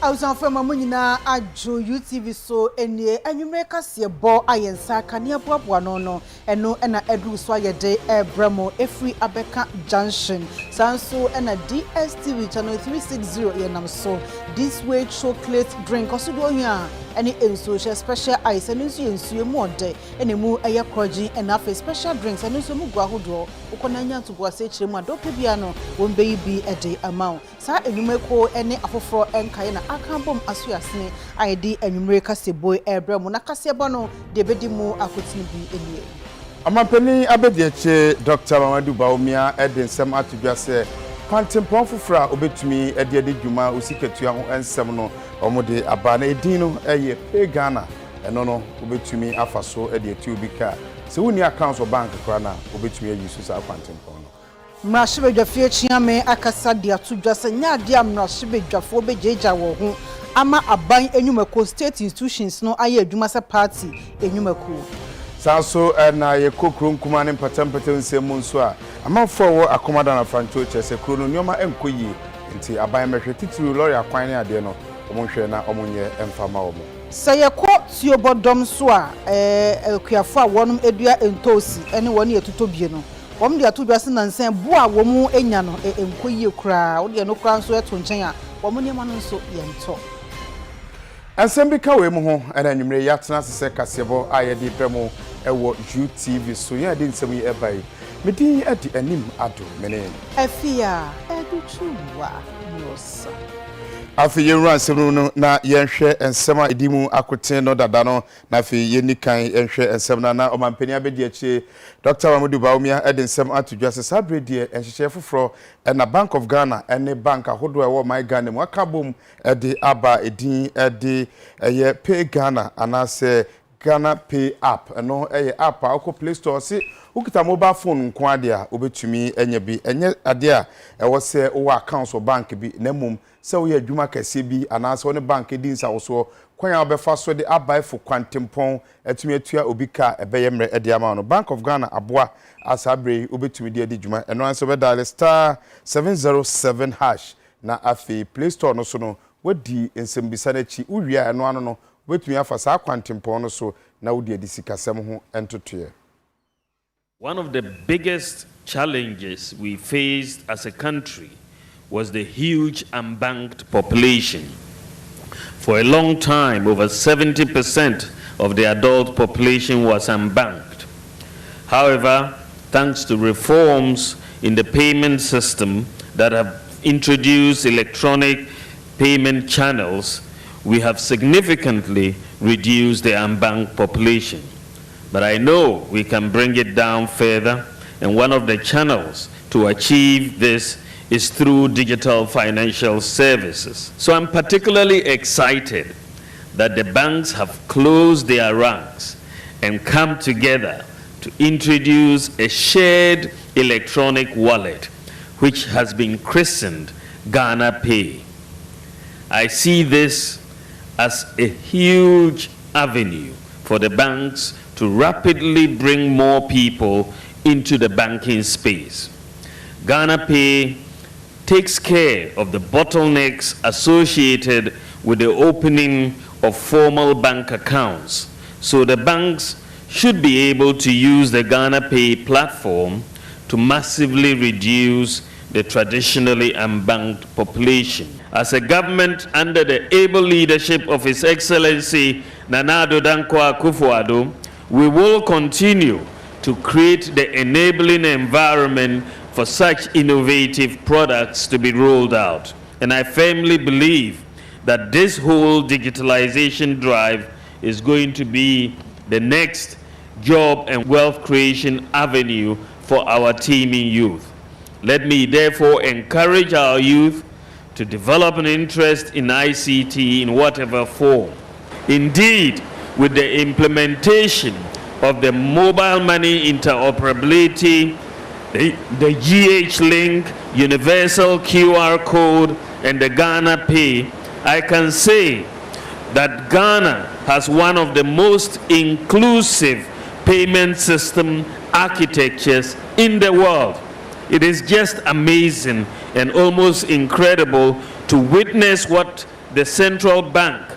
Awusanfo mamunina Addo UTV so enie anwumre kase bo ayensa kane boaboa no eno na edu so ayede ebramo efri abeka junction sanso na DSTV channel 360 yenam so this way chocolate drink osudo hia any enso special ice and enso mu ode enemu eye kroji and afa special drinks and enso mu guahodo ukonanya to boase chiremu adope bia no wonbe bi ede amount sa enumeko ene afoforo enkaye na akambom asuasene ayedi enumere kaseboy ebramo na kasebo no de bedi mu akotini bi enie Amampeni abedieche Dr. Mamadu Baumia edensem atudwase kwantempon fofra obetumi ede dwuma osiketua ho ensem no omode abana edin no eye pe Ghana eno no obetumi afaso ede etubika se woni account of bank kra na obetumi ayisu sa kwantempon no mrashibedwafie chiame akasa de atudwase nya de amrashibedwafo bejeja wo ho ama aban enyumako state institutions no aye adwuma se party enyumako Sanso na ye kokro nkuma ne mpatampa nsemu nso a amanfo wo akomada na francho chese kro no nyoma enkoyi nti aban mehwe titiri lori akwan ne ade no omonhwe na omonye emfama wo sayeko tiobodom so a akuafo a wonum edua entosi ene woni etotobie no wom de atodwase nansen bo a wom enya no enkoyi kra wo de no kra nso eto nchen a wom ne ma no nso yento Ansembi ka we mu ho ana nwumre yatena sese kasebo ayedi premo ewo UTV so ya de nsem yi ebai medi adi Anim Addo mene Afia Adutwumwaa Morosa Afia yenran nsem no na yenhwe ensem a edimu akoten no dada no na afi yenikan yenhwe ensem na omampani abedi achi Dr. Mamadu Baumia edi nsem atudwase sabredi enhyehyɛ foforo na Bank of Ghana ene bank ahodo ewo my Ghana mu akabom edi aba edin edi eye pay Ghana anase Ghana Pay app eno eye app a ko Play Store si ukita mobile phone nko ade a obetumi enya bi enye ade a ewo se wo account of bank bi na mum se wo ye adwuma kase bi anase woni bank di nsa wo so kwanya obefa so de abai fo kwantempon atumi atua obika ebeye mre ade ama no Bank of Ghana aboa asabre obetumi de adi dwuma eno anse be dial *707# na afi Play Store no so no wadi nsembisa na chi uwia eno ano no wetumi afa sa kwantempon no so na wodi adi sikasem ho entotoe. One of the biggest challenges we faced as a country was the huge unbanked population. For a long time, over 70% of the adult population was unbanked. However, thanks to reforms in the payment system that have introduced electronic payment channels, we have significantly reduced the unbanked population. But I know we can bring it down further, and one of the channels to achieve this is through digital financial services. So I'm particularly excited that the banks have closed their ranks and come together to introduce a shared electronic wallet, which has been christened Ghana Pay. I see this as a huge avenue for the banks to rapidly bring more people into the banking space. Ghana Pay takes care of the bottlenecks associated with the opening of formal bank accounts, so the banks should be able to use the Ghana Pay platform to massively reduce the traditionally unbanked population. As a government under the able leadership of His Excellency Nana Addo Akufo-Addo, we will continue to create the enabling environment for such innovative products to be rolled out. And I firmly believe that this whole digitalization drive is going to be the next job and wealth creation avenue for our teeming youth. Let me therefore encourage our youth to develop an interest in ICT in whatever form. Indeed, with the implementation of the mobile money interoperability, the GH link, universal QR code, and the Ghana Pay, I can say that Ghana has one of the most inclusive payment system architectures in the world. It is just amazing and almost incredible to witness what the central bank,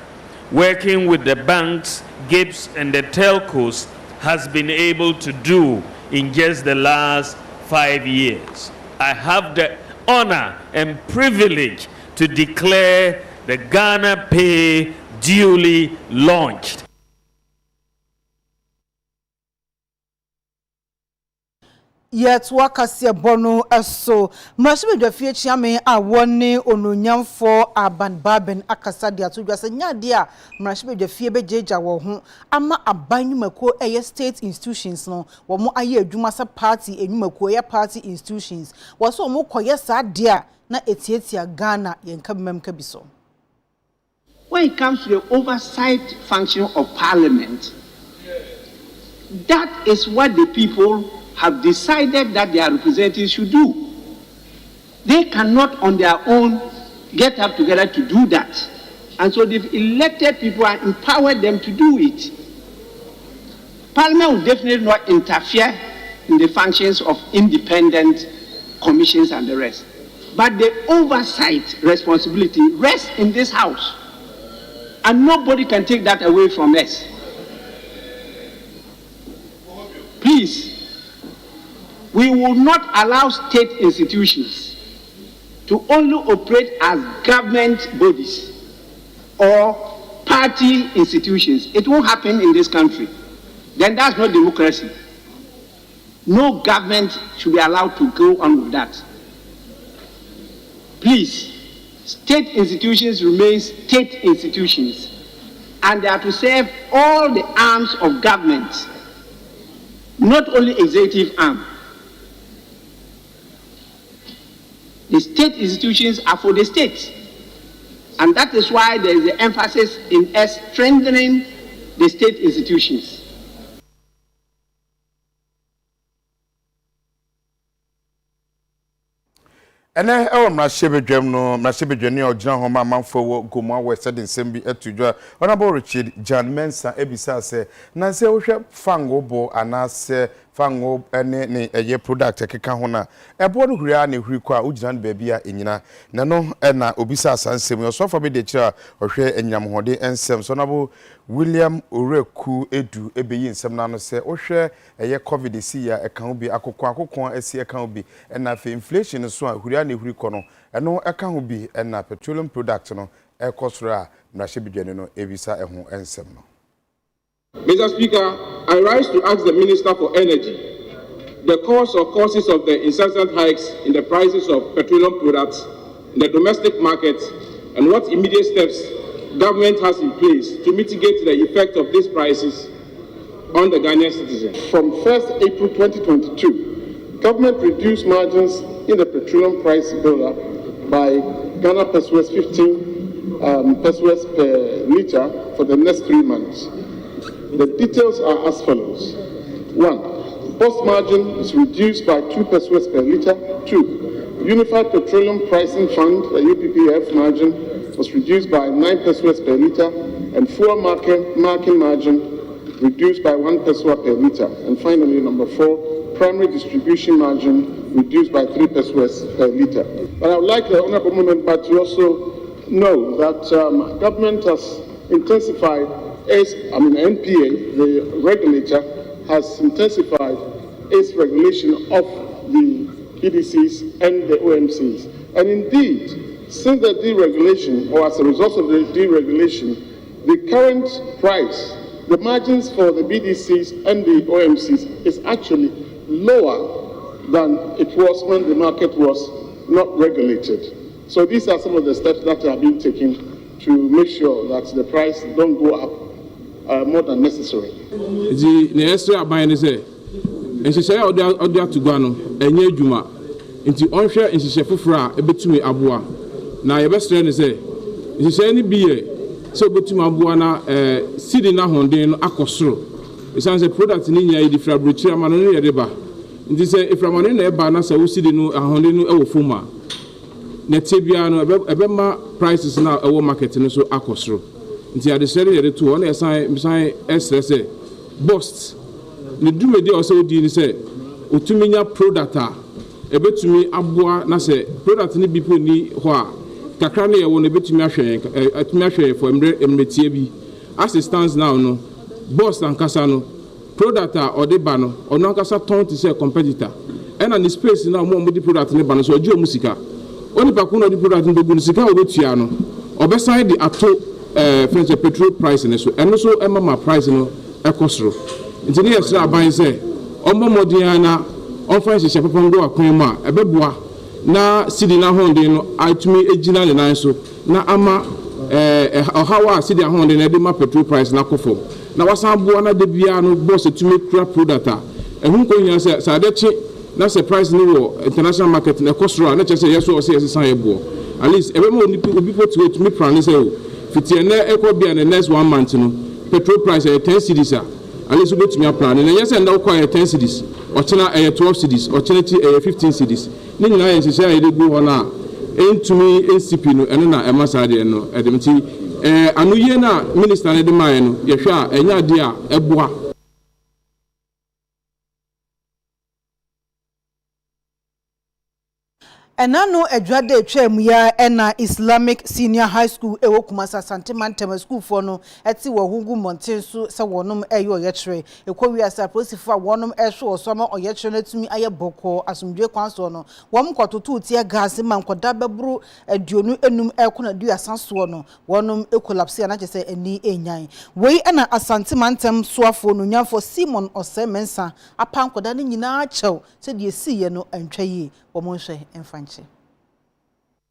working with the banks, GIBs, and the telcos, has been able to do in just the last 5 years. I have the honor and privilege to declare the Ghana Pay duly launched. Yet wakasia bono eso mashime dwafie chiame a woni ononyamfo aban baben akasa de atodwa se nyade a mashime dwafie bejeja wo ho ama abanyumako eye state institutions no wo mo aye adwuma sa party enyumako eye party institutions wo so mo koye sa de a na etietia Ghana yenka memka biso. When it comes to the oversight function of parliament, that is what the people have decided that their representatives should do. They cannot on their own get up together to do that. And so they've elected people and empowered them to do it. Parliament will definitely not interfere in the functions of independent commissions and the rest. But the oversight responsibility rests in this House. And nobody can take that away from us. Please, we will not allow state institutions to only operate as government bodies or party institutions. It won't happen in this country. Then that's not democracy. No government should be allowed to go on with that. Please, state institutions remain state institutions, and they are to serve all the arms of government, not only executive arm. The state institutions are for the state, and that is why there is the emphasis in us strengthening the state institutions. And I Mrashebedwem no Mrashebedwene ogina homa manfo wo goma we said nsem bi atudwa Honorable Richard John Mensa ebisa se na se wo hwe fango bo anase fango ne eye product ekeka ho na ebo no huri a ne huri kwa ogina no baabi a enyina na no na obisa asansem yo so fa be de kira ohwe enyam hode ensem so Honorable William Oreku edu ebeyi nsem na no se ohwe eye covid si ya eka ho bi akokon asi eka ho bi na fe inflation so a huri a ne huri kono eno eka ho bi na petroleum product no ekosoro a Mrashebedwene no ebisa eho ensem no. Mr. Speaker, I rise to ask the Minister for Energy the cause or causes of the incessant hikes in the prices of petroleum products in the domestic market and what immediate steps government has in place to mitigate the effect of these prices on the Ghanaian citizen. From 1st April 2022, government reduced margins in the petroleum price build-up by Ghana pesos 15 pesos per litre for the next 3 months. The details are as follows. 1. Post margin is reduced by 2 pesos per litre. 2. Unified Petroleum Pricing Fund, the UPPF margin, was reduced by 9 pesos per litre, and fuel marking margin reduced by 1 peso per litre. And finally, number 4, primary distribution margin reduced by 3 pesos per litre. But I would like the Honourable Member to also know that government has intensified NPA, the regulator, has intensified its regulation of the PDCs and the OMCs. And indeed, since the deregulation, or as a result of the deregulation, the current price, the margins for the BDCs and the OMCs is actually lower than it was when the market was not regulated. So these are some of the steps that are being taken to make sure that the price don't go up more than necessary. The next aban is and she say odia to gwa no enye adwuma nti onhwe nhihye foforo a ebetumi aboa na yebestre ne say nhihye ni biye so betumi aboa na sidi na honden no akosoro isan say product ni nya yi different brochire ma no ye de ba nti say iframane na e ba na say wo sidi no honden no e wo foma na tebia no ebema prices na e wo market no so akosoro nti adesere ye de to on esan stress bust ne dumedi o se odi ni se otumi nya product a ebetumi aboa na se product ni bipo ni ho a kakra no ye wo no betumi ahwe for emretie bi as it stands now no boss ankasa no product or the banner or no ankasa turn to say competitor and the space now mo di product ne banner so oji omusika oni pa kuno di product no gu sika obetua no obesan di ato French petrol price ne so eno so emma price no ekosoro nti ne yesra aban say ombo modern na on fa hye papa ngo akwan mu a ebeboa na sidi na honde no atumi ejina ne nan so na ama ohawa sidi ahonde na de ma petrol price na kofo na wasan boa na de bia no boss etumi kura product a ehun ko nya se sa de chi na se price no wo international market na ekosoro na chese yeso o se yesan yebo at least ebe mo obi put to me plan say o fiti na ekobia na next 1 month no petrol price 10 cedis a at least go to me plan na yesa na ko 10 cedis o chena 12 cedis o chena 15 cedis ni nyina yen se ya de go ho na entumi ncp no eno na emasa de no edemti anuye na minister ne de man no ye hwa a enya de a eboa Enano edwade etwam ya ena Islamic Senior High School ewo Kumasa Santimantem School for no eti wo hugu monten so se wonom eyo yekere ekwowi asa prosifo a wonom ehwe osoma oyekere natumi aye boko asumdwe kwanso no wom kototo tie gas man koda bebru aduonu enum ekona du asanso no wonom ekolapse na chese eni enyan wei ena Asantimantem soafo no nyamfo Simon Osemensa apan koda ne nyina achew se de siye no antwaye omonhwe emfanche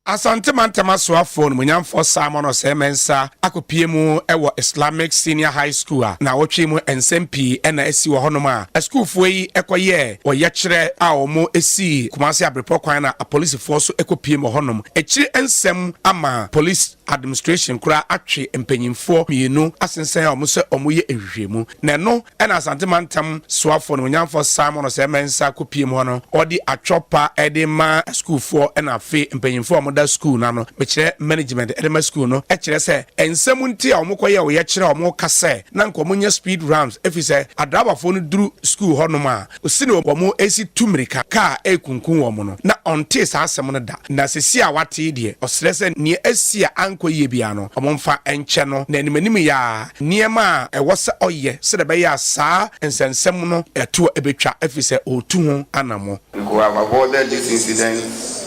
Asantimantem asoafo no munyamfo Simon Osemensa akopie mu ewo Islamic Senior High School na wotwe mu ensempi ena esi wo honom a school fo yi ekoye oyekere a omo esi Kumasi Abrepɔ kwan na police force ekopie mu honom ekire ensem ama police administration kura atwe empanyimfo mienu asensen a omo se omo ye ehwehwemu na no ena Asantimantem soafo no munyamfo Simon Osemensa kopie mu hono odi atwopa edema school fo ena fe empanyimfo school na no mekire management edema school no ekire se ensem nti a omokoye wo ye kire omo kase na nkomunya speed rounds efise adrabafo no duru school hono ma osine omo esi tumirika ka ekunkun wo mo no na onte sa asem no da na sesi a wate de osrese ne esi a ankoye bia no omomfa enche no na animanim ya niema ewose oye se de be ya sa ensensem no eto ebetwa efise otu ho anamo. We could have avoided this incident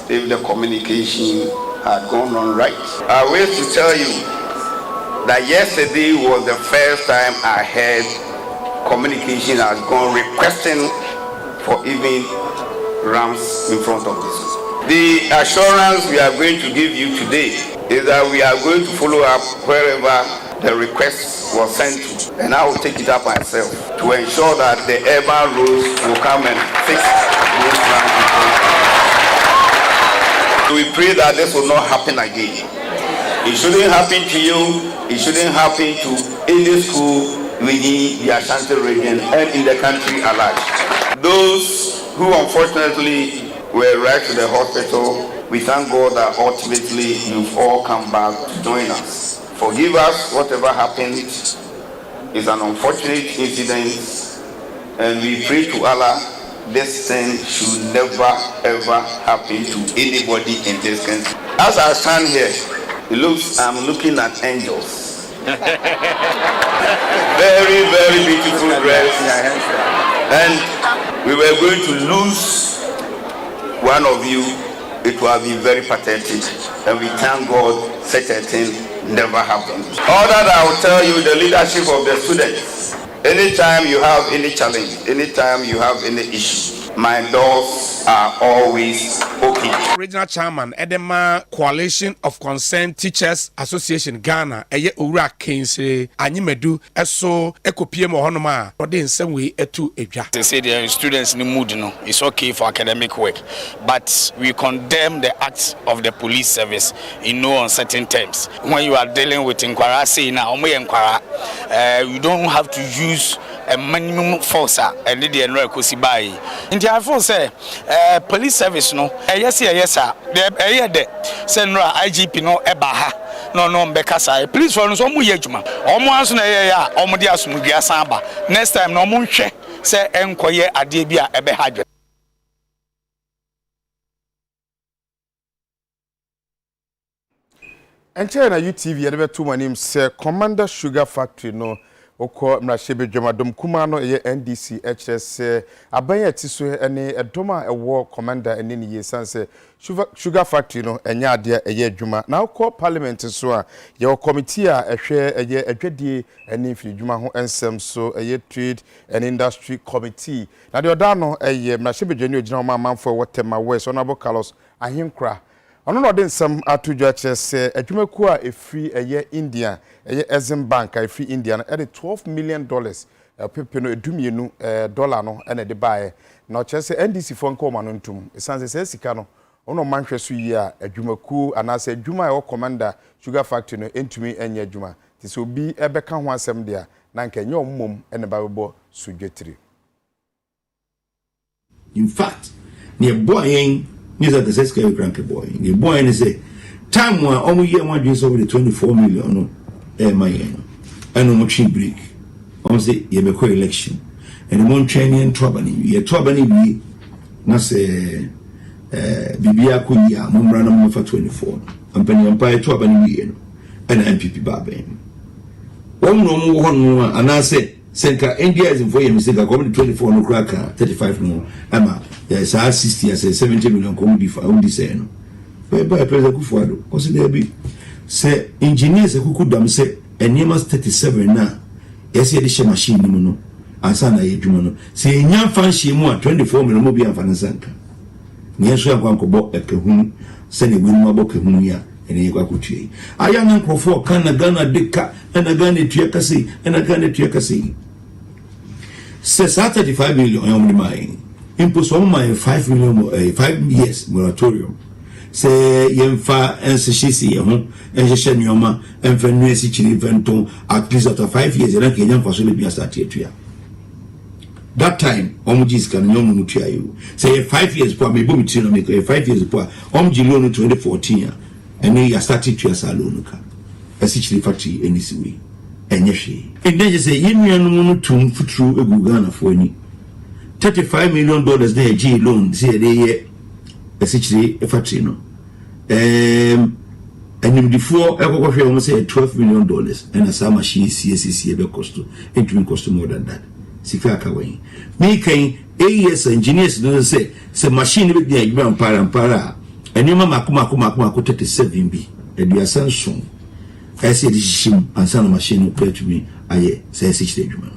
if the communication had gone on right. I wish to tell you that yesterday was the first time I heard communication has gone requesting for even ramps in front of this. The assurance we are going to give you today is that we are going to follow up wherever the request was sent to, and I will take it up myself to ensure that the urban roads will come and fix those ramps in front of us. We pray that this will not happen again. It shouldn't happen to you. It shouldn't happen to any school within the Ashanti region and in the country at large. Those who unfortunately were rushed to the hospital, we thank God that ultimately you've all come back to join us. Forgive us, whatever happened is an unfortunate incident, and we pray to Allah this thing should never ever happen to anybody in this country. As I stand here, I'm looking at angels. Very, very beautiful dress. And we were going to lose one of you. It would have been very pathetic. And we thank God such a thing never happened. All that I will tell you, the leadership of the students, anytime you have any challenge, anytime you have any issue, my doors are always open. Regional Chairman Edema Coalition of Concerned Teachers Association Ghana eye owura kense anyimedu eso ekopie mo honoma ode nsem we etu edwa. They say the students in mood no it's okay for academic work, but we condemn the acts of the police service in no uncertain terms. When you are dealing with inquiry say na omo inquiry, you don't have to use a minimum force and the enroll kosibai. In the force police service no yes de senra IGP no ebaha no mbekasa police for no so mu yejuma omo anso na ya omo de asumdua san ba next time no omo nhwe se enkoye ade bia ebehadwe. China UTV ebe to manim say Commander Sugar Factory no okọ mrahye dwumadom kuma no ye NDC HS abanye tiso ene edoma ewo commander ene ne yesanse Sugar Factory no enya ade eye adwuma na okọ parliament so a ye committee a ehwe eye adwadie ene mfiri dwuma ho ensem so eye trade and industry committee na de oda no eye mrahye bedwani ogina ma manfo wotema west honorable Carlos Ahinkra ono no de nsem atudwa chese adwumaku a efri eye India eye Exim Bank a efri India no e $12 million pepe no edumienu dollar no ene de bae na chese NDC fo nko ma no ntum esanse se sika no ono manhwe so yi a adwumaku anase adwuma e commander Sugar Factory no entumi enye adwuma ti so bi ebeka ho asem de a na nka nye ommom ene ba bebo sudwetiri. In fact, near boy news at the Seska Cranky boy. The boy and say, time one only year one dreams over the 24 million no my I know much break. On say you have a election. And the Montreal trouble you trouble be na say Bibia Kuya, Mumbrana for 24. And Penny Empire trouble and MPP Babe. One no more and I say Senka India is in for you, Mr. Comedy 24 no cracker, 35 no. Emma, yes, I 60 as 70 million comedy for only saying. By President Kufuado, because there be say engineers who could them say, and Nemas 37 now. Yes, the machine, no, and Sana Yumano. Say, young fancy more 24 million mobile and Fanazanka. Niasha Wanko a Kahun, send a winmabo Kahunia. I am uncle for Kana Gana Dika and a gun at Yakasi and a gun at Yakasi. Says 35 million on my impose on my 5 million 5 years moratorium. Say Yemfa and Sishisi and Shanyoma and Fenesi Chiliventon at least after 5 years and I can young for Solibia started. That time, Omjis can young Mutia. Say 5 years poor, maybe make 5 years poor, Omji loan 2014. And then you started to a saloon, a city factory in this way. And yes, and then you say, you know, to through a Gugana for any $35 million there, G loan, say they a city factory. No, and in before, I almost say $12 million, and a summer machine CSC ever cost to, it will cost more than that. Sikaka way. Making AES engineers don't say, machine with the ground para. And you mamma kuma 37B, and you are sanction. I said, shim and son machine will play to me. I say 60 Juma.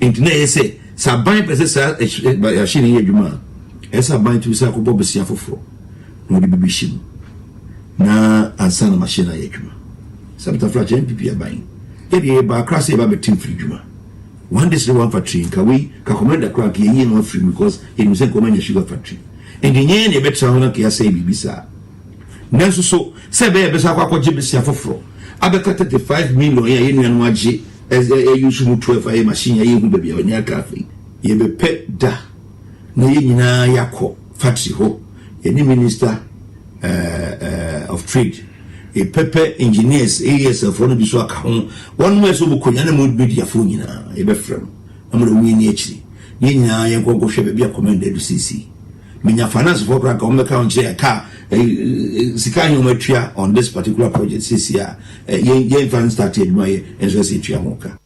Internet say, Sabine possess a machine here, Juma. As I bind to Sako Bobsia for 4. No, the baby shim. Na and son machine I Juma. Some flash MPP are buying. Get ye by crossing about a team free Juma. One day, one factory, can we recommend a crack ye no free because it was a common sugar factory. And the yen a better one can say Bibisa. Nanso so, say be a kwa jibisia for Abeka 35 million yen waji as a usual 12 a machine a year baby on your cafe. Ye be pet da. Na yako factory ho. Any minister of trade. A pepper engineers areas of one of the swag home. One way so Koyana would be their phone in a befrem. I'm going to win actually. Yena yanko shall be a commended to CC. Minya finance for Crack on the country a car, Sikayometria on this particular project this year. Yen fan started my SSC Moka.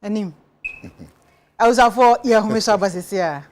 Anim. I was out for your home shop as this year.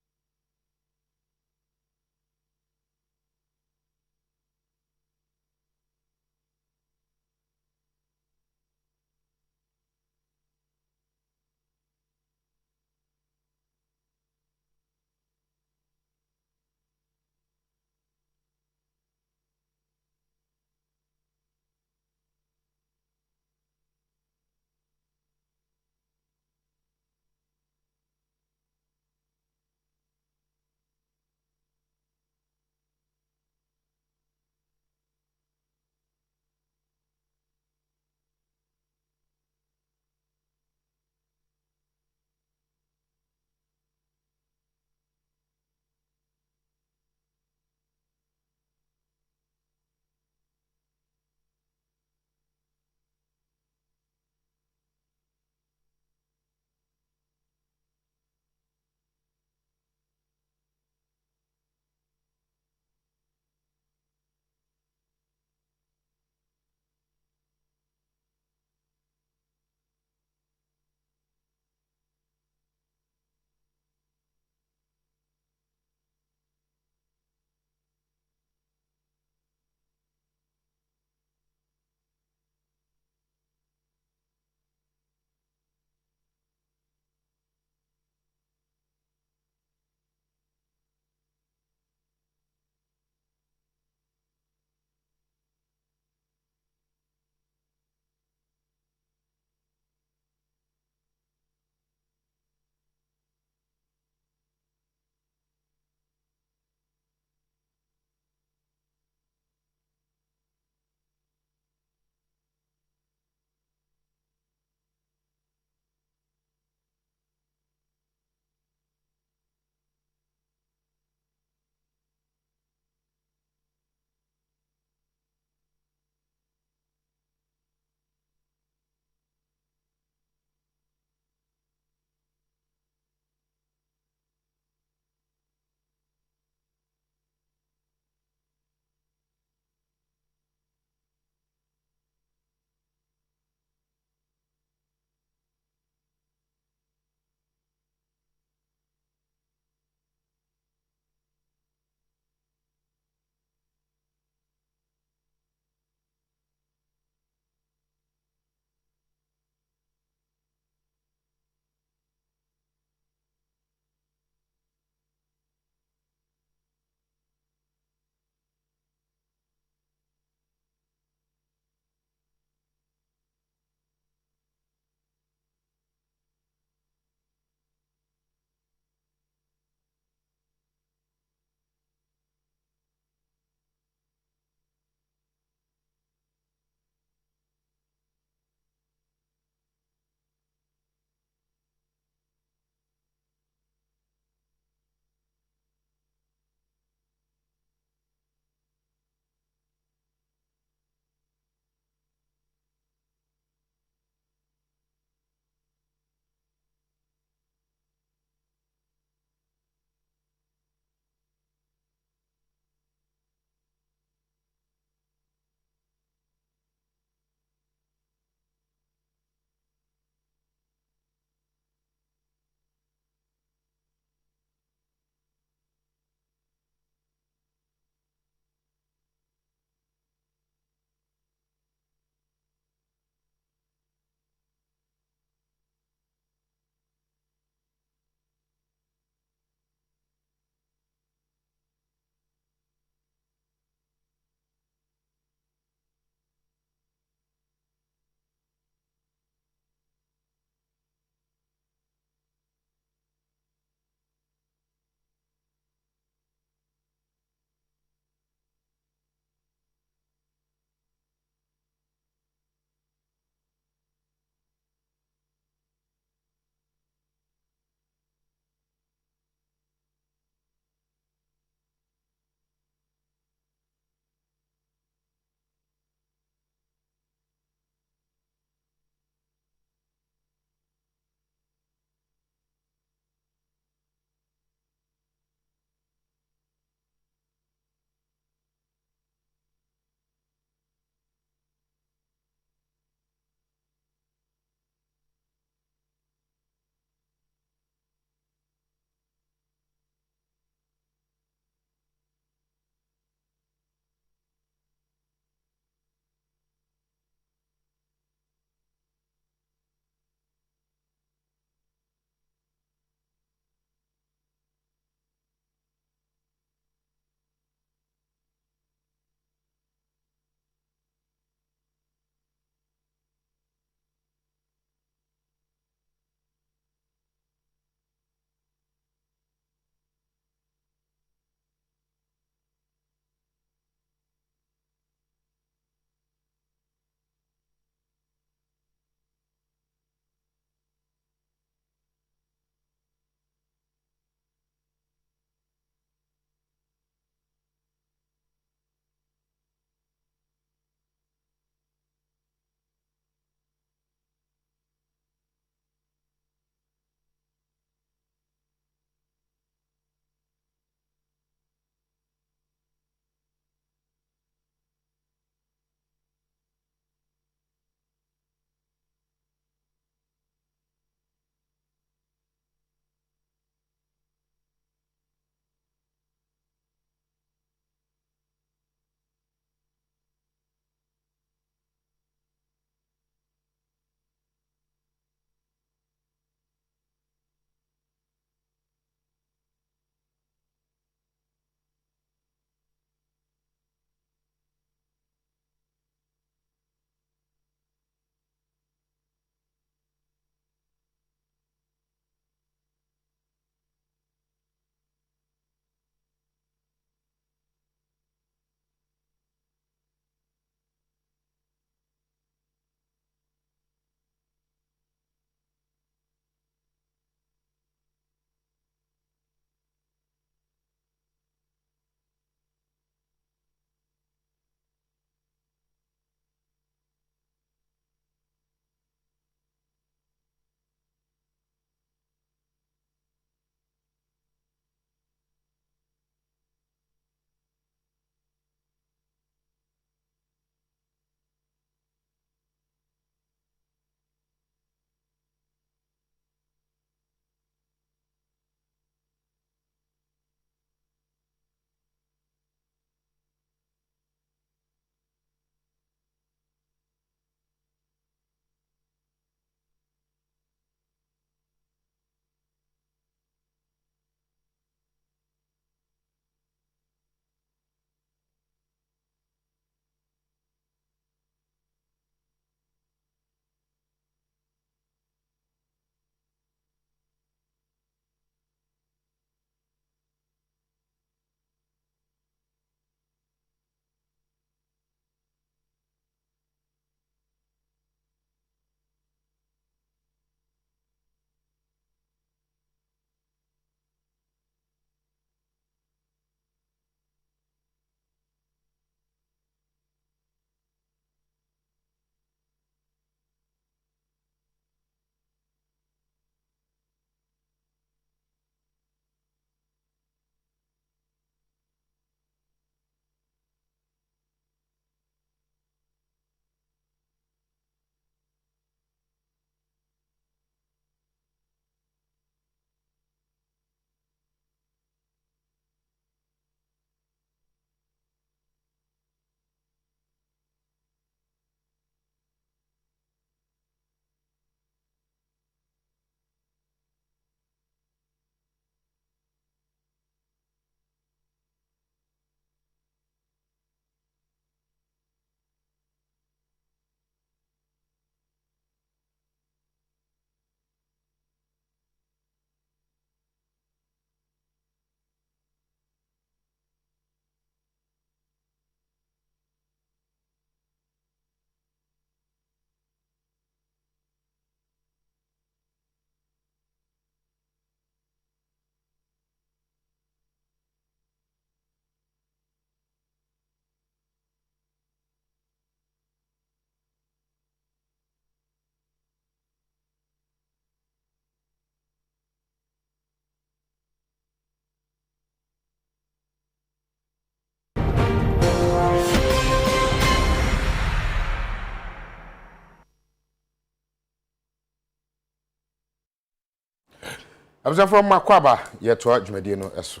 Abza from Makwaba yetwa dwumadi no eso.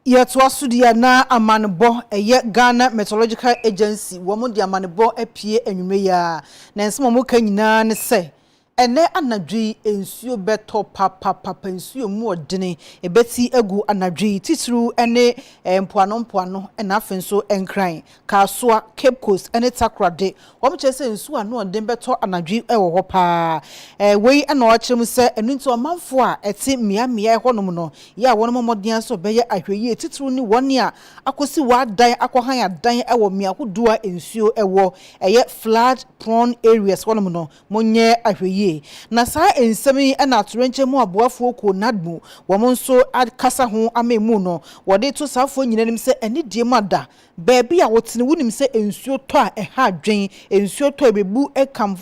Yetwa sudia na amanbo eye Ghana Meteorological Agency wo mo di amanbo apie anwume ya na nsemo mo ka nyina ne se ene anadwi ensuo beto papa ensuo mu odene ebeti egu anadwi titru ene mpoano na afenso enkran kasoa Cape Coast ene takrade wo mo chese ensuo anu odene beto anadwi ewo ho pa wei ana o kyerem se enu nti omanfo a eti mia honom no ya wono modien so beye ahweye titru ni woni a akosi wadan akohan adan ewo mia hodua ensuo ewo eye flood prone areas wonom no monye ahweye na saa ensemi na atorenche mu aboafo ko nadmu wo nso akasa ho amemu no wode to saafo nyinanim se eni die mada baabi a wotene wunim se ensuo to a eha adwen ensuo to ebebu ekam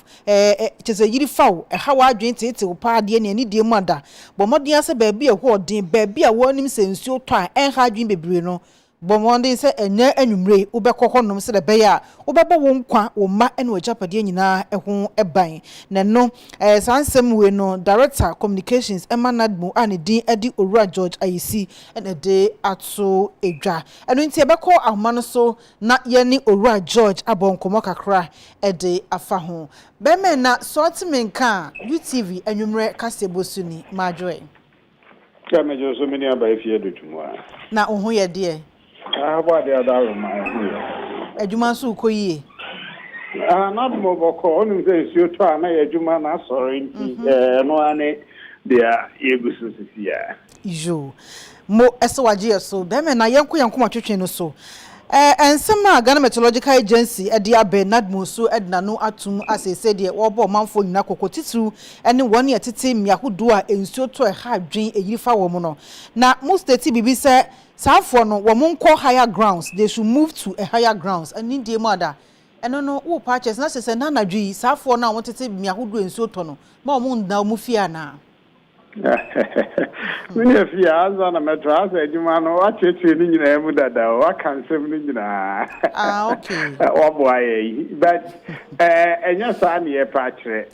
chese yiri fawo eha wa adwen tete wo pa ade ne eni die mada bomodin se baabi a ho odin baabi a wonim se ensuo to a eha adwen bebre no bomondin se enye anwumre ubekokọ nom se de beya ubeba wo nkwa wo ma ene wajapade nyina eho eban na no sansem we no director communications emanadmu anedin edi Owura George Ayisi ene de ato edwa eno nti ebekọ ahoma no so na ye ni Owura George abonkomo kakra ede afa ho beme na sortimenka UTV anwumre kasebosu ni madwe kama joso mini aba Afia Adutwumwaa na oho ye de what the other my Ejuma so koyie not moboko onu say you to na ejuma na sorry no ane dia yegusu sisia jo mo eso waje so be me na yenko matwetwe no so ensema Ghana Meteorological Agency edi Bernard Musu edna no atum asese de wo bo manfo nyina kokotitru ene woni atete miahodo a ensuo to ha adwen eyirifa wo mo no na most state bibi se saafo no wo monko higher grounds they should move to a higher grounds and need dem ada eno no wo patches na sese na nadwi saafo na wo tete miahodo ensuo to no ma wo nda mu fia na Mini Afia azana metro asa ejuma no wacheche ni nyina emu dada wa kansem ni nyina okay waboaye but enya sa na ye patche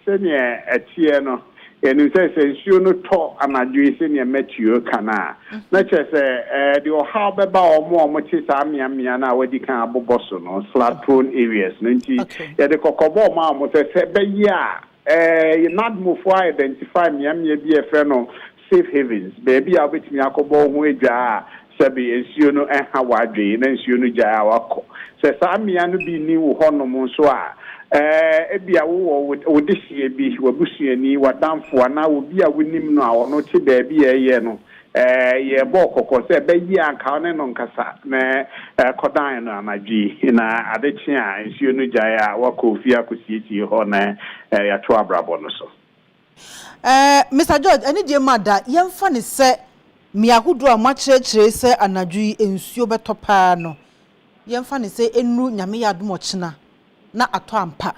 senior etie no enu se nsuo no to anadwe senior metuo kana na chese the how beba omo chi sa mia na wadi kan aboboso no flood prone areas no nti ye de kokobo ma mo se be ya you not move for identify me be a friend of safe havens baby I'll bet me akobo hu edwa sabi ensuo no ha wadwe na ensuo no gya wako se sa mia no bi ni wo honom so a ebia wo desie bi wabusuani wadamfo na wo bi a wonim no a wono te baby ye no ye bokoko se be yi anka ne no nkasa na kodan no anadwi na adechi a ensuo no gya ya wako fi akosieti ho na ya to abrabo no so Mr. George any dey mada yemfa ne se miahodo a makyerɛkyerɛ se anadwi ensuo betopa no yemfa ne se enu nyame ya adomokyena na ato ampa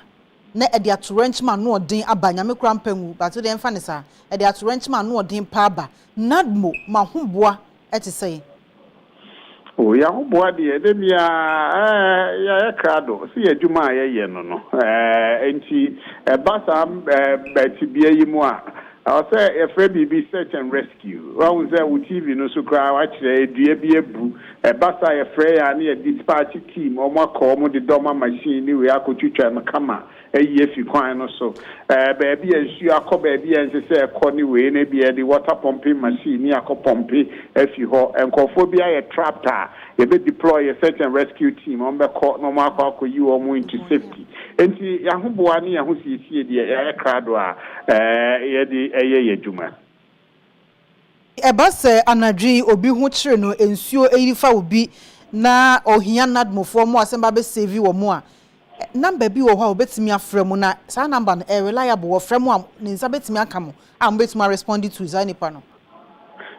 na edi atorenchma no odin aba nyame kura mpangu but dey yemfa ne sa edi atorenchma no odin pa aba nadmo mahoboa etise o ya hoboa de bia ya krado si adwuma ye no enti basa beti bia yi mu a I say a FBB search and rescue. One say with TV no so cry watch edua bi ebu e basa a frey ani a dispatch team o ma call mo the dormer machine ni we akotwitwa no kama efi kwan no so baby ensu akoba bi ense say ekoni we na bi the water pumping machine ni akopompe efi ho enkofo bi a tractor e be deploy a search and rescue team on be call no ma akoyi o mo into safety enti ya hoboa ni ya ho siesie de ya krado a ye di eye juma ebase anadwi obi hu kire no ensuo eyirifa obi na ohia nadmofo mo asemba be save wo mo a number bi wo ho obetimi afrɛ mu na sa number no reliable wo frɛ mu a ne nsa betimi aka mo a mo betimi respond to za nipa no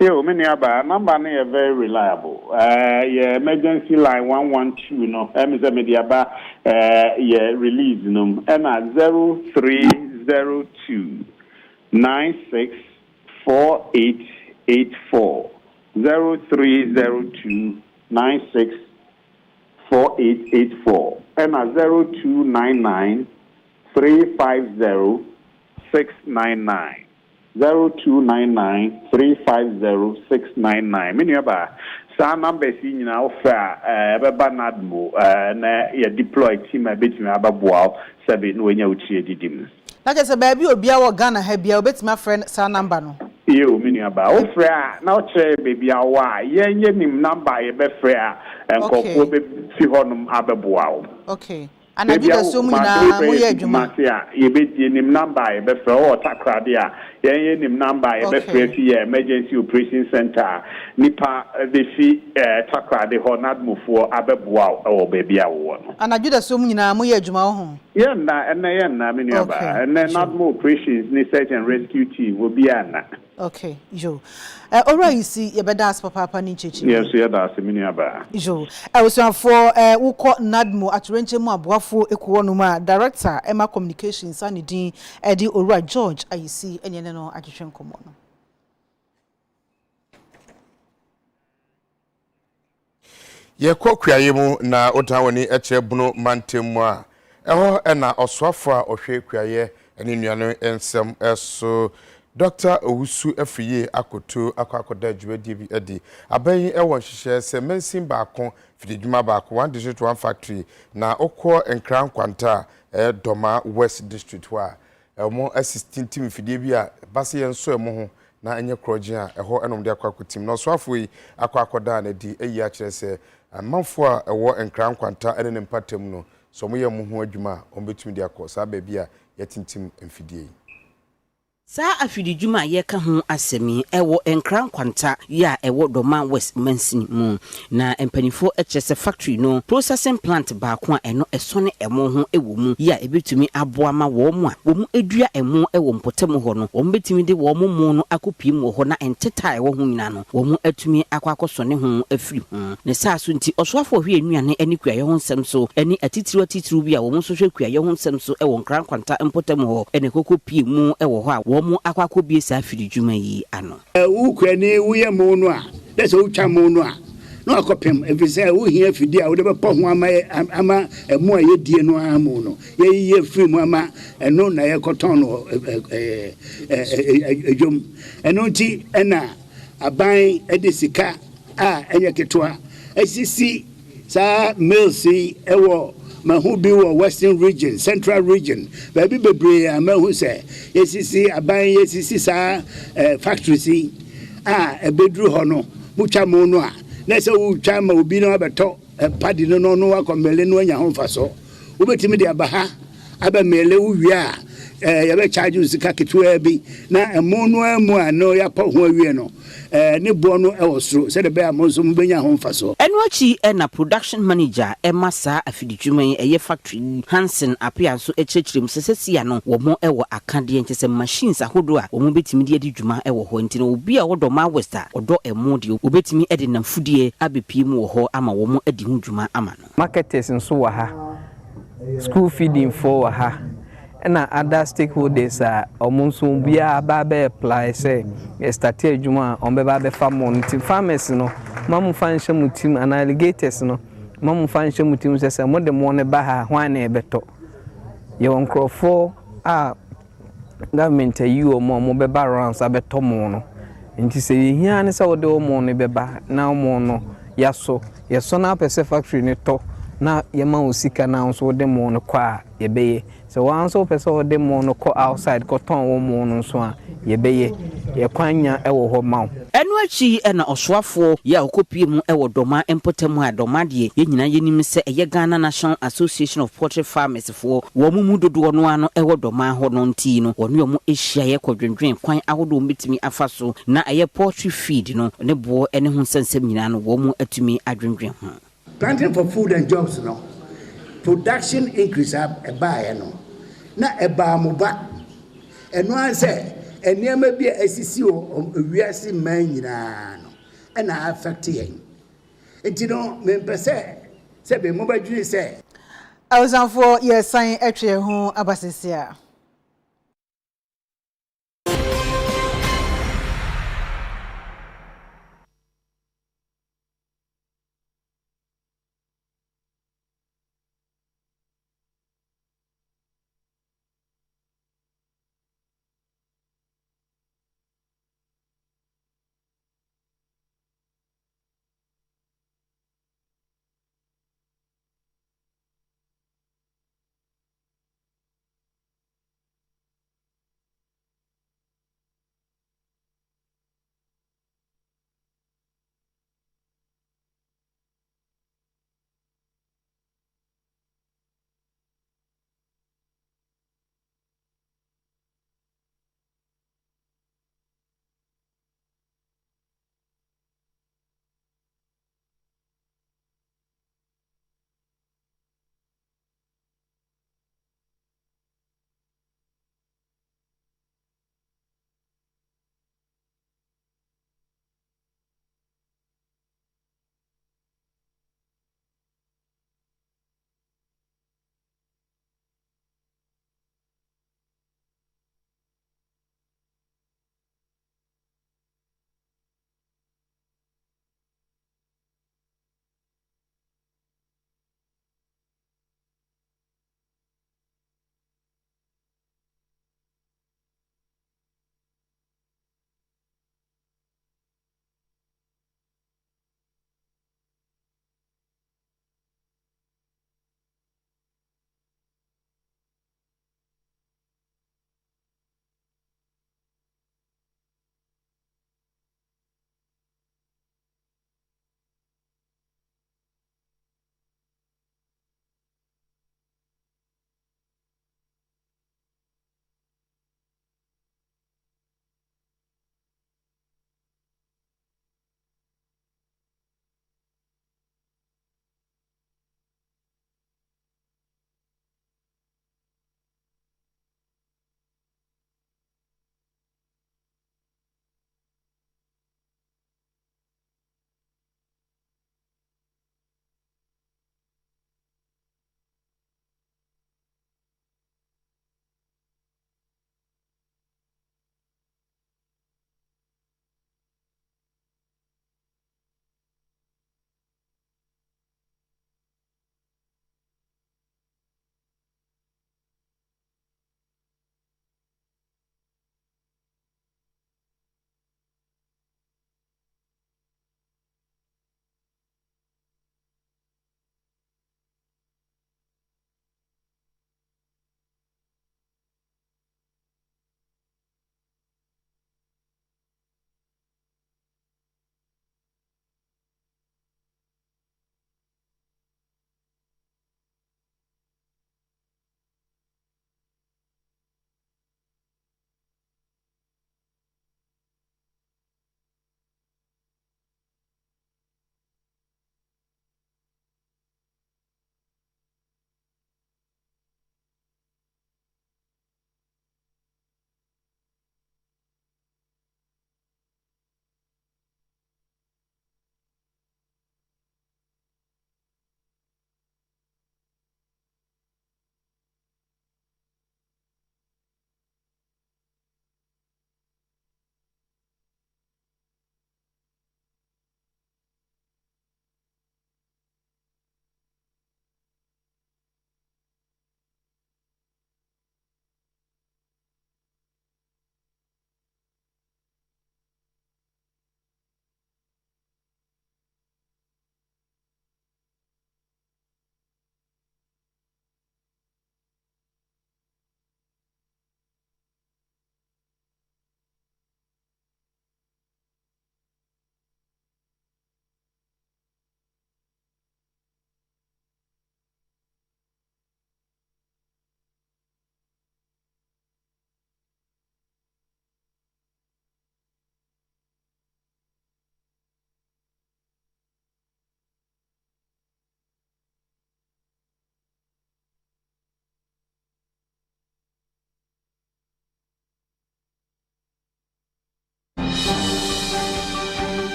yo many aba number no very reliable yeah emergency line 112 no say media ba yeah release no and 0302 964884 0302 964884 and 0299 350 699 0299 350 699. Many about some numbers in our fair, Nadmo, na deploy team a bit me about wow, 7 when you didim. Like I said, baby, or be our Ghana, have be a bit my friend, San Nambano. You mean about fair, now say baby, our yen number a befrair and call for baby Fihonum Ababuao. Okay. And I did assume you bet him number a befra or takradia, yen him number a befra emergency operation center, Nipa the fee takra the Honadmo for Ababuao or baby. And I did assume Muya Juma. Yeah, and I mean, and then not more operations, search and rescue team will be Anna. Okay, Joe. All right, you see, you better ask Papa Nichi. Yes, yeah, that's a miniaba. Joe, I was for who caught Nadmo at Renchemo Buafo Equanuma, Director, Emma Communications, Sunny Dean, Eddie Ora George, I see, and you know, I just come on. Ye kokwaye mu na otawani eche bunu mantemu a eho na oswafo a ohwe kwaye ene nuano ensem eso Dr. Owusu Afriye akoto akwakoda dwuadi bi adi abayi ewo hihye se mensin baako fididwuma baako one district one factory na okọ enkran kwanta Doma West district wa emo assistant team fidie bi a base yenso emo ho na enye kroje a eho enom de akwakotim no swafo yi akwakoda na di eyi a kire se amanfo a ewo enkran kwanta ene ne mpatem no so mo ye mo ho adwuma ombetumi de akosa ba bi a yetintim mfidie Sa afidi juma ye ka ho asemi ewo enkran kwanta ya ewo Doma West Mansin mu na empanifo echese factory no processing plant ba ko a eno esone emo ho ewo mu ya ebetumi aboa ma wo mu a wo mu edua emo ewo mpotem ho no wo betumi de wo mu no akopiem wo ho na enteta ewo ho nyina no wo mu atumi akwakosone ho afiri ho ne sa so nti osoafo hwe enuane ani kuaye ho nsem so ani atitiru bi a wo mu so hwe kuaye ho nsem so ewo nkran kwanta mpotem ho ene kokopiem mu ewo ho a wo akwakọ bi esa afiri dwuma yi ano ukwani uye mono a dese ucha mono a no akopem efise uhia fidi a wo de bepo ho ama emu a yedie no amu no ye free mu ama eno na ye koton no ejom eno ti ena aban edesika a enye ketwa asisi sa milsi ewo mahu bi wo western region central region baby bebre amahu se yesisi aban yesisi sa factory ebedru ho no mucha mo no a na se wu twa ma obi no abeto padi no no akomele no anya ho faso ubetimi de abaha aba mele wu wi a yabe charge usika ketwa bi na emo no amu a no ya po ho awie no ne bo no ewosro se de be amonso mbenya ho mfaso eno achi na production manager emasa afiditwuman eye factory Hansen Afia so echechirem sesesia no wo mo ewo akade entese machines ahodo a wo mo betimi de adwuma ewo ho ntine obi a wodo ma West a odo emo de obetimi ede na fudie abepiem wo ho ama wo mo adi ho dwuma ama no marketers nso wa ha school feeding for wa ha na other stakeholders omunso bia ba be apply say start adwuma on be ba be farm farmers no mamu fansha mutim and alligators no mamu fansha mutim say mo de mo ne ba ha hwan na ebeto ye won crofo government you mo be ba rounds abeto mo no nti say hia ne say wo de mo ne be ba na mo no yaso na pese factory ne to na yema osika na so de mo no kwa ye beye so one so person de mo no ko outside ko ton wo mo no so a ye beye ye kwanya ewo ho maw eno achi na osoafo ya okopie mu ewo Doma empotem a Doma de ye nyina yenim se eye Ghana National Association of Poultry Farmers for wo mu dodo no ano ewo Doma ho no nti no woni omo ehia ye kwadwendwen kwan ahodo metimi afaso na eye poultry feed no ne bo ene ho sensem nyina no wo mu atumi adwendwen ho planting for food and jobs no production increase buy no na eba moba eno anse eniema bi asisi o wiase man nyina no na affect yen enti no mempese se be mobadwini se awusanfo yesan etwe ho abasesia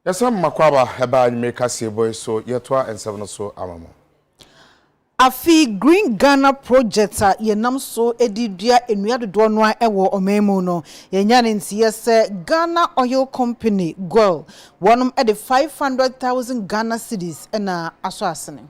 Yasa makwaba eba America se boy so yetwa ensem no so amamo. Afi Green Ghana project a yenam so edidua enua dodo no a ewo omemu no yenya ne ntie se Ghana Oil Company GOIL wonum e de 500,000 Ghana cedis na aso asene.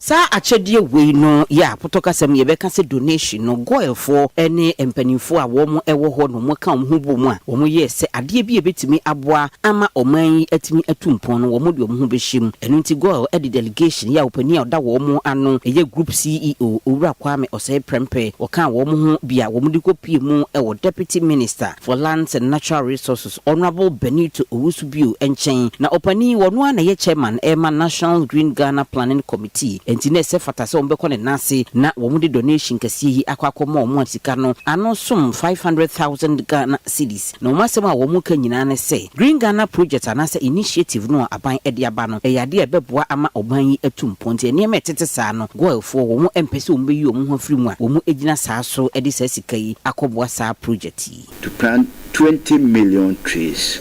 Sa achedie we no ya potoka sem ye beka se donation no GOIL for ene empanimfo a wo mo ewo ho no mo ka mo bo mu a wo mo ye se ade bi ebetimi aboa ama oman yi atimi atumpon no wo mo de wo ho behim enu nti GOIL e de delegation ya opani a oda wo mo ano eye group CEO Owura Kwame Osei Prempe o kan wo mo ho bia wo mo de kopie mu ewo deputy minister for lands and natural resources honorable Benito Owusu enchen na opani wo no na ye chairman Emma National Green Ghana Planning Committee enti na se fata se ombekọ ne nase na wo mu de donation kase yi akwakomo omo sika no ano som 500,000 Ghana cedis na omo asem a wo mu ka nyina ne se Green Ghana project anase initiative no aban ede aba no eyade ebeboa ama oban yi atumponte ne metete saa no GOIL fo wo mu empese omo yi omo ho afiri mu a wo mu ejina saa so ede saa sika yi akoboa saa project yi to plant 20 million trees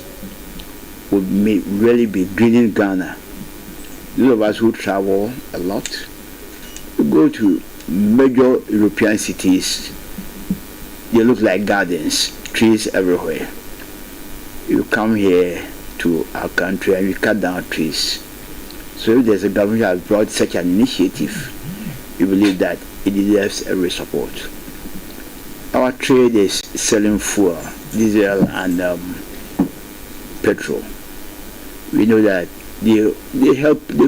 would really be greening Ghana. Those of us who travel a lot, we go to major European cities, they look like gardens, trees everywhere. You come here to our country and we cut down trees. So if there's a government that has brought such an initiative, we believe that it deserves every support. Our trade is selling fuel, diesel and petrol. We know that they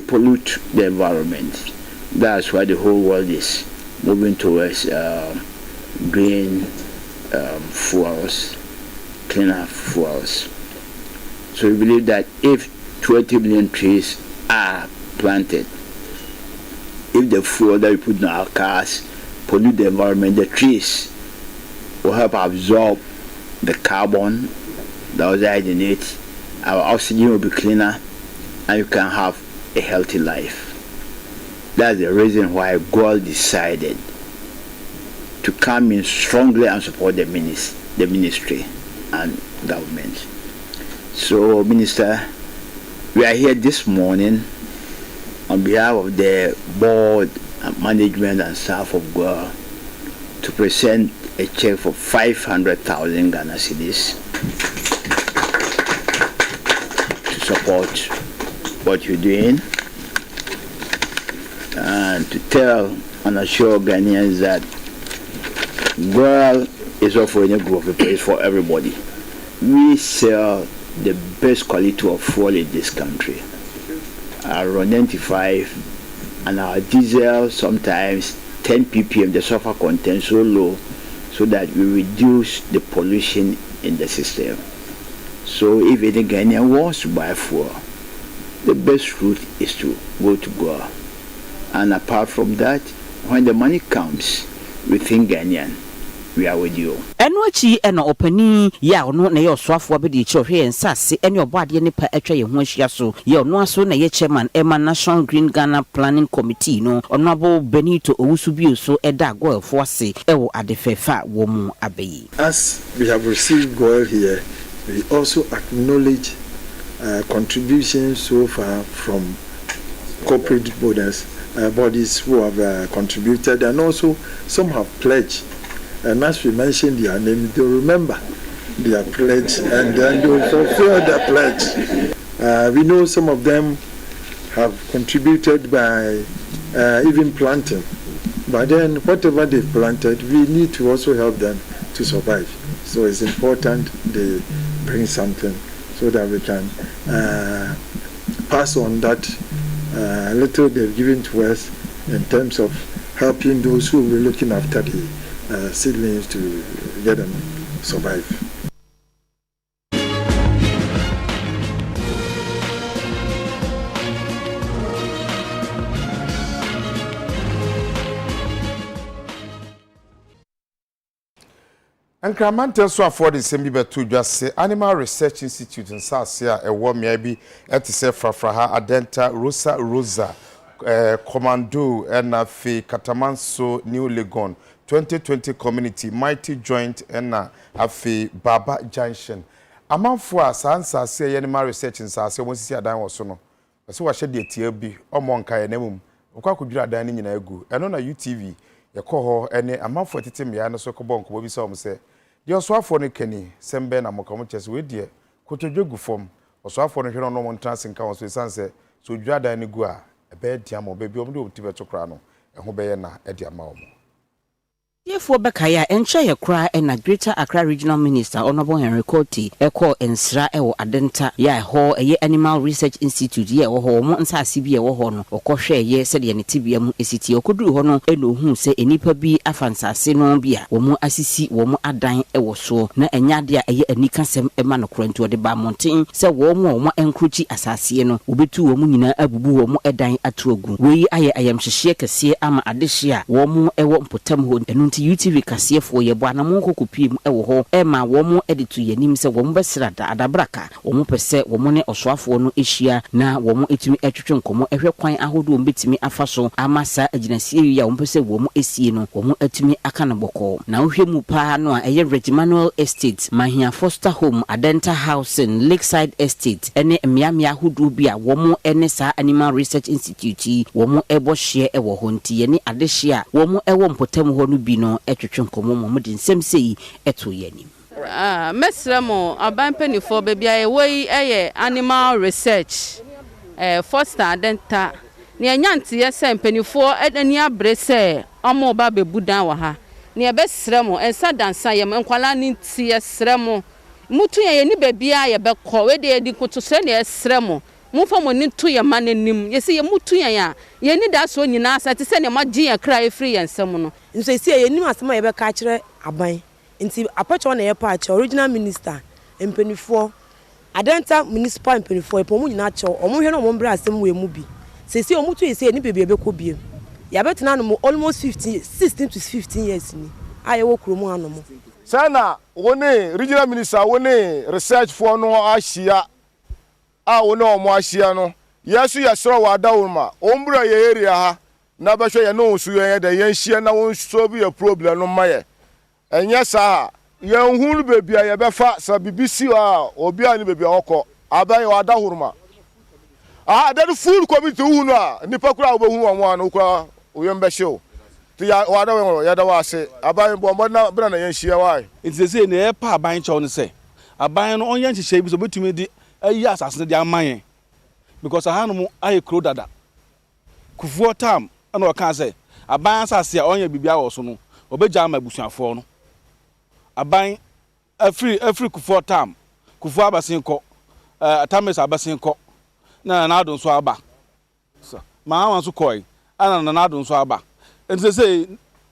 pollute the environment. That's why the whole world is moving towards green fuels, cleaner fuels. So we believe that if 20 million trees are planted, if the fuel that we put in our cars pollute the environment, the trees will help absorb the carbon that resides in it. Our oxygen will be cleaner, and you can have a healthy life. That's the reason why GOIL decided to come in strongly and support the ministry and government. So, Minister, we are here this morning on behalf of the board and management and staff of GOIL to present a check for 500,000 Ghana cedis to support what you're doing and to tell and assure Ghanaians that GOIL is offering a group of place for everybody. We sell the best quality of fuel in this country. Our 95 and our diesel sometimes 10 ppm, the sulfur content so low so that we reduce the pollution in the system. So if any Ghanaian wants to buy fuel, the best route is to go to GOIL. And apart from that, when the money comes, we think Ghanaian, we are with you. Enwachi eno opani ya ono na ye oswafo abedi chihwe ensase ene obade ne pa atwa ye ho ahia so ye ono aso na ye chairman Emma National Green Ghana Planning Committee no honorable Benito Owusu so eda GOIL for ase ewo adefefa wo mu abeyi. As we have received GOIL here, we also acknowledge contributions so far from corporate bodies who have contributed, and also some have pledged. And as we mentioned their name, they remember their pledge and then they will fulfill their pledge. We know some of them have contributed by even planting. But then whatever they've planted, we need to also help them to survive. So it's important they bring something so that we can pass on that little they've given to us in terms of helping those who will be looking after the seedlings to get them survive. And Cramante so afford the same be to just say Animal Research Institute in Sasia, a war maybe at the Sefraha, Adenta, Rosa, Commando, and Afia Katamanso, New Legon, 2020 Community, Mighty Joint, and Afia Baba Junction. amanfo a sansase ye ne ma research nsase omo sisi adan wo so no se wa hye de tie bi omo nka ye namum okwa kodwira adan ne nyina egu eno na UTV ye kɔ ho ene amanfo tetem ya no so ko bonko bo bi se omo se de osoafo ne kani sembe na mokomo chese we de kotodwegu fom osoafo ne hwe no mo ntanse nka wo so sanse so dwira adan ne gu a ebe dia mo be bi omo de otibe tokra no ho be ye na e dia ma omo Yefo Bekaya enche ye kra na Greater Accra Regional Minister Honorable Henry Koti eko ensra ewo adenta ya ho eye Animal Research Institute ye wo ho mo nsase bi ye wo ho no okohwe ye se de ne tibia mu esiti okoduru ho no eno hu se enipa bi afansase no bia wo mo asisi wo mo adan ewo so na enyade a eye anikasem ema no krantu de ba monten se wo mo enkrochi asase no obetu wo mo nyina abubu wo mo edan atuogu we aye ayamhyehyɛ kese ama adehye a wo mo ewo mpotam ho enu UTV kasefo ye bo anamonko kopiem ewo ho ema wo mo editu yanim se wo mo besra da adabraka wo mo pese wo mo ne osoafo no ehia na wo mo etumi etwetwe nkomo ehwe kwan ahodo wo betimi afaso amasa aginasie ya wo pese wo mo esie no wo mo etumi aka na boko na wohwe mu pa no a eye Regimanuel Estate Mahia Foster Home Adenta Housing Lakeside Estate ene miamia ahodo bia wo mo ene sa Animal Research Institute wo mo ebo hye ewo ho nti ye ne adehye a wo mo ewo mpotam ho no bi no etwetwe nkomo mo de nsem sei eto yanim mesremo aban penifo bebia ye wei eye Animal Research Foster Adenta ne anyante ye se penifo edani abre se omo ba bebudan wa ha ne ebesremo ensa dansa ye nkwala ni tie sremo mutu ye ni bebia ye bekọ we de edi koto se ne esremo mufo mo ni to ye manenim ye se ye mutu ya ye ni da so nyina asate se ne magye ya kra e free yensem no nso se ye nim asema ye beka kire aban nti apacho na ye pa ache original minister empenifo Adenta municipal empenifo epo mu nyina ache omo hwe no mo mbra asem we mu bi se o mutu ye se ni bebia beko biem ya betena no almost 16 to 15 years ni aye wo kromu anomo sana woni regional minister woni research for no ahia woni omo ahia no yesu yesro wa Adawuma ombra ye area ha na behwe ye no nsu ye de ye nhia na won so bi ye problem no maye enye sa ye nhunu bebia ye befa sa BBC obi ani bebia okọ aban wa Adawuma that full committee hunu nipa kura obohu won no kura oyembe hyew ti ya wa Adawuma ya da wa se aban bo na bra na ye nhia wa nti se ne e pa aban chew no se aban no onye nhyehyɛ bi so betumi di ayi asase de aman because ahanu aye kro dada kufuo tam ana o kan say aban asase a onye bibia wo so no obeja ama busuafo no aban afri kufuo tam kufuo abasin ko atames abasin ko na Addo nso aba so ma awan so koi ana na Addo nso aba enti say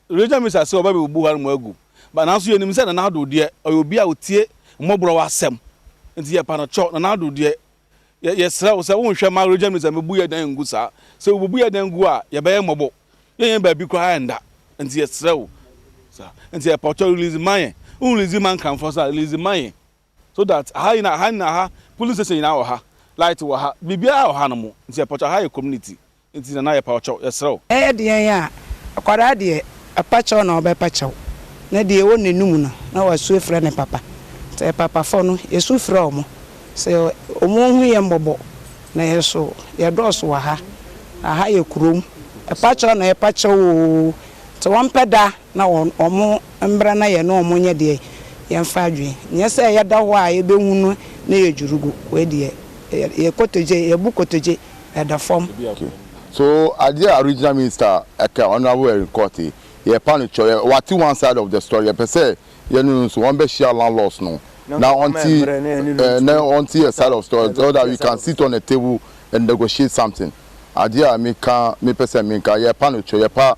regional minister say oba be bu har mu agu ba na so yenim say na Addo de obi a otie mmobro wa asem enti ye pa na cho na Addo de yes sir so won hwe ma regional minister mebu ye dan ngu sa so obubu ye dan ngu a ye be ye mmobo ye ba bi kwa enda enti yes sir so enti ye pa cho release man release man kan for sa release man so that ha police station na ha light wa ha bibia ha no mo nti apacho ha community nti na ya pacho yesrew de ya akwara de apacho na obepacho na de wo nenum na wa su efre ne papa te papa fo no yesu frɛ omo se omo hu ye mbobo na yeso ye doso wa ha ye kurom apacho na apacho wo te won peda na omo mbra na ye no omo nye de ye mfa adwe nye se ye da ho a ye behu no na ye jurugu we de ye kotoje ye bu kotoje da form so idea original minister honorable court ye pan cho what one side of the story per se ye no so one be share landlords no now until a side of story so that we can sit on a table and negotiate something idea me per se me ye pan cho ye pa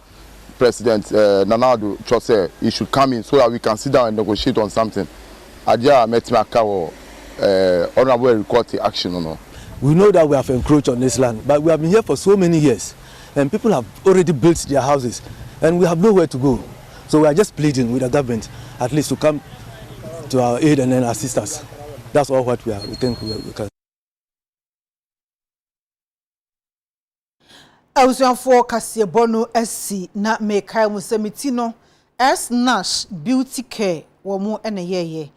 president Nana Addo say he should come in so that we can sit down and negotiate on something idea metima kawo honorable court action no. We know that we have encroached on this land, but we have been here for so many years, and people have already built their houses, and we have nowhere to go. So we are just pleading with the government, at least to come to our aid and then assist us. That's all what we think we can. Awusuafo Kasiebono SC na mekai musemitino S Nash Beauty Care wo mu ene yeye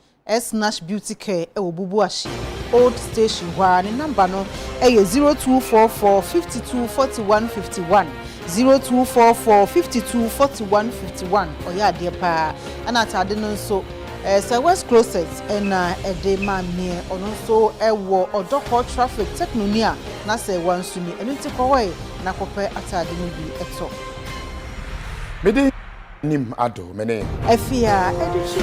Nash Beauty Care ewo Bubuashi Old Station wa ne number no 0244 52 41 51 0244 52 41 51 oya de pa ana atade no nso West Closet na ede ma me ono nso ewo odoko traffic technonia na se wansu ni enu ti kowe na kope atade no bi eto Mede Anim Addo mene Afia Adutwumwaa